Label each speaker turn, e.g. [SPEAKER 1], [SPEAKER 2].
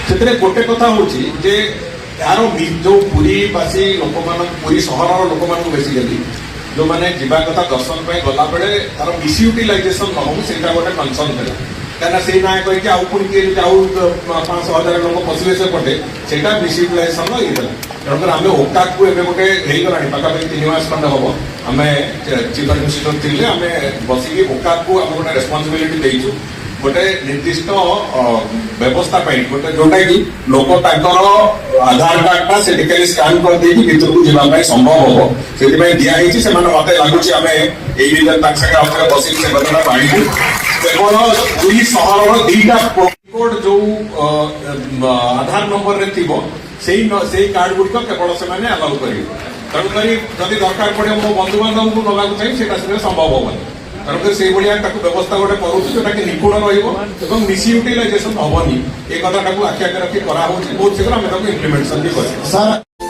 [SPEAKER 1] से गोटे कथा हूँ जे यार जो पुरीवासी लोक मान पुरी सहर लोक मान बेसिकली जो मैंने जीवा कथा दर्शन पे गला बेले तार मिसयूटिलाइजेशन न हो गोटे कनसर्न था कहीं से ना कहीं आउ पुणी किए आउ 500,000 लोक पशिले से पटे से मिसयूटिलाइजेशन ये तेणुकर आम ओकाक को एवं गोटे होगा पाखापाखि 3 मास खंड हम आम चीफ एडमिनिस्ट्रेटर थे आम बसिक ओकाक को आम गोटे रेस्पॉन्सिबिलिटी देचु गोटे निर्दिष्ट व्यवस्था गोटे जोटा कि लोक आधार कार्डटा से स्कान कर भर को जावाई संभव हम से दिखाई से मत लगुच आम यही बसिक से कथा बाढ़ू केवल पुरी सहर 2टा कोड जो आधार नंबर रे थी से कार्ड गुड़िक केवल से अलाउ करेंगे तेणुक जदि दरकार पड़े मो बंधु बांधव को नवा चाहिए संभव हेनी तेणुकर से व्यवस्था गोटे करुँ जोटा कि निपुण मिसयूटिलाइजेशन हेनी ये कथा आखि आगे रखी बहुत शीघ्र आम इम्प्लीमेंटेशन भी कर।